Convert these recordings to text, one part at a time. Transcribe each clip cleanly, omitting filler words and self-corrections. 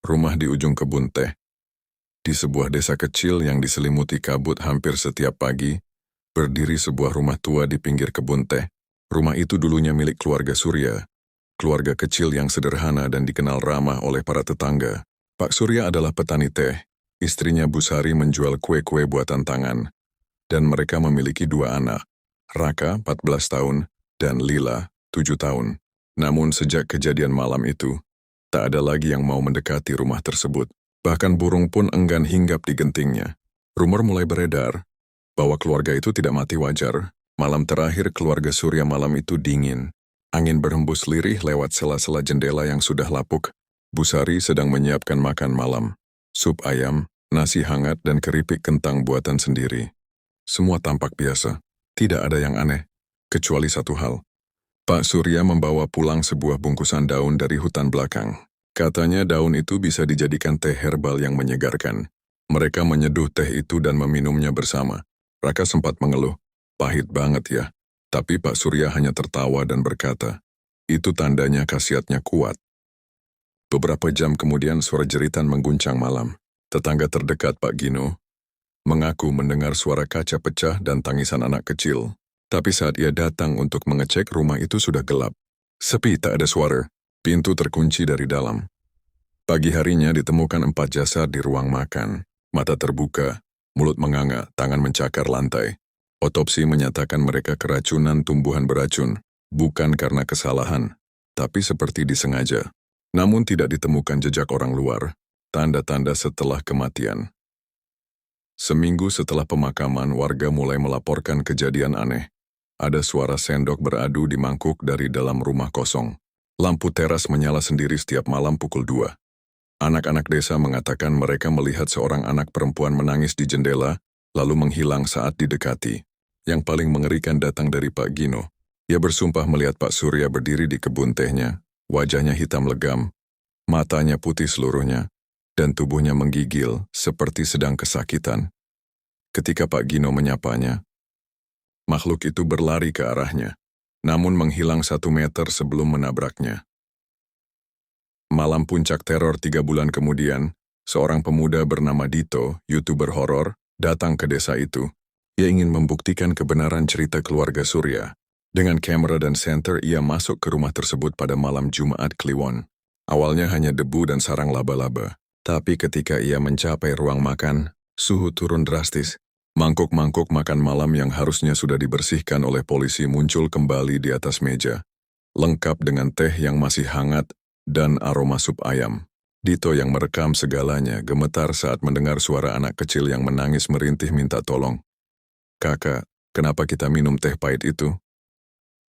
rumah di ujung kebun teh. Di sebuah desa kecil yang diselimuti kabut hampir setiap pagi, berdiri sebuah rumah tua di pinggir kebun teh. Rumah itu dulunya milik keluarga Surya, keluarga kecil yang sederhana dan dikenal ramah oleh para tetangga. Pak Surya adalah petani teh, istrinya Bu Sari menjual kue-kue buatan tangan, dan mereka memiliki dua anak, Raka 14 tahun dan Lila 7 tahun. Namun sejak kejadian malam itu, tak ada lagi yang mau mendekati rumah tersebut. Bahkan burung pun enggan hinggap di gentingnya. Rumor mulai beredar bahwa keluarga itu tidak mati wajar. Malam terakhir keluarga Surya malam itu dingin. Angin berhembus lirih lewat sela-sela jendela yang sudah lapuk. Bu Sari sedang menyiapkan makan malam. Sup ayam, nasi hangat dan keripik kentang buatan sendiri. Semua tampak biasa. Tidak ada yang aneh. Kecuali satu hal. Pak Surya membawa pulang sebuah bungkusan daun dari hutan belakang. Katanya daun itu bisa dijadikan teh herbal yang menyegarkan. Mereka menyeduh teh itu dan meminumnya bersama. Raka sempat mengeluh, pahit banget ya. Tapi Pak Surya hanya tertawa dan berkata, itu tandanya khasiatnya kuat. Beberapa jam kemudian suara jeritan mengguncang malam. Tetangga terdekat Pak Gino mengaku mendengar suara kaca pecah dan tangisan anak kecil. Tapi saat ia datang untuk mengecek rumah itu sudah gelap. Sepi, tak ada suara. Pintu terkunci dari dalam. Pagi harinya ditemukan 4 jasad di ruang makan. Mata terbuka, mulut menganga, tangan mencakar lantai. Otopsi menyatakan mereka keracunan tumbuhan beracun, bukan karena kesalahan, tapi seperti disengaja. Namun tidak ditemukan jejak orang luar, tanda-tanda setelah kematian. Seminggu setelah pemakaman, warga mulai melaporkan kejadian aneh. Ada suara sendok beradu di mangkuk dari dalam rumah kosong. Lampu teras menyala sendiri setiap malam pukul 2. Anak-anak desa mengatakan mereka melihat seorang anak perempuan menangis di jendela, lalu menghilang saat didekati. Yang paling mengerikan datang dari Pak Gino. Ia bersumpah melihat Pak Surya berdiri di kebun tehnya, wajahnya hitam legam, matanya putih seluruhnya, dan tubuhnya menggigil seperti sedang kesakitan. Ketika Pak Gino menyapanya, makhluk itu berlari ke arahnya, namun menghilang 1 meter sebelum menabraknya. Malam puncak teror 3 bulan kemudian, seorang pemuda bernama Dito, YouTuber horor, datang ke desa itu. Ia ingin membuktikan kebenaran cerita keluarga Surya. Dengan kamera dan senter, ia masuk ke rumah tersebut pada malam Jumat Kliwon. Awalnya hanya debu dan sarang laba-laba. Tapi ketika ia mencapai ruang makan, suhu turun drastis. Mangkuk-mangkuk makan malam yang harusnya sudah dibersihkan oleh polisi muncul kembali di atas meja. Lengkap dengan teh yang masih hangat dan aroma sup ayam. Dito yang merekam segalanya gemetar saat mendengar suara anak kecil yang menangis merintih minta tolong. Kakak, kenapa kita minum teh pahit itu?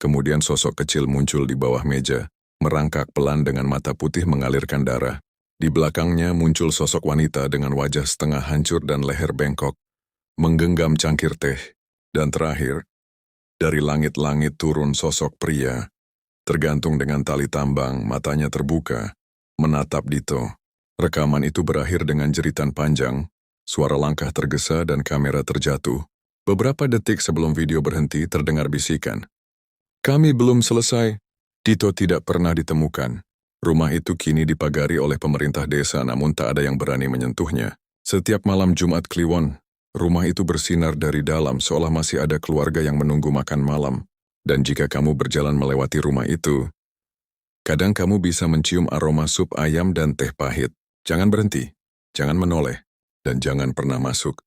Kemudian sosok kecil muncul di bawah meja, merangkak pelan dengan mata putih mengalirkan darah. Di belakangnya muncul sosok wanita dengan wajah setengah hancur dan leher bengkok, menggenggam cangkir teh. Dan terakhir, dari langit-langit turun sosok pria, tergantung dengan tali tambang, matanya terbuka, menatap Dito. Rekaman itu berakhir dengan jeritan panjang, suara langkah tergesa dan kamera terjatuh. Beberapa detik sebelum video berhenti terdengar bisikan. Kami belum selesai. Dito tidak pernah ditemukan. Rumah itu kini dipagari oleh pemerintah desa namun tak ada yang berani menyentuhnya. Setiap malam Jumat Kliwon, rumah itu bersinar dari dalam seolah masih ada keluarga yang menunggu makan malam. Dan jika kamu berjalan melewati rumah itu, kadang kamu bisa mencium aroma sup ayam dan teh pahit. Jangan berhenti, jangan menoleh, dan jangan pernah masuk.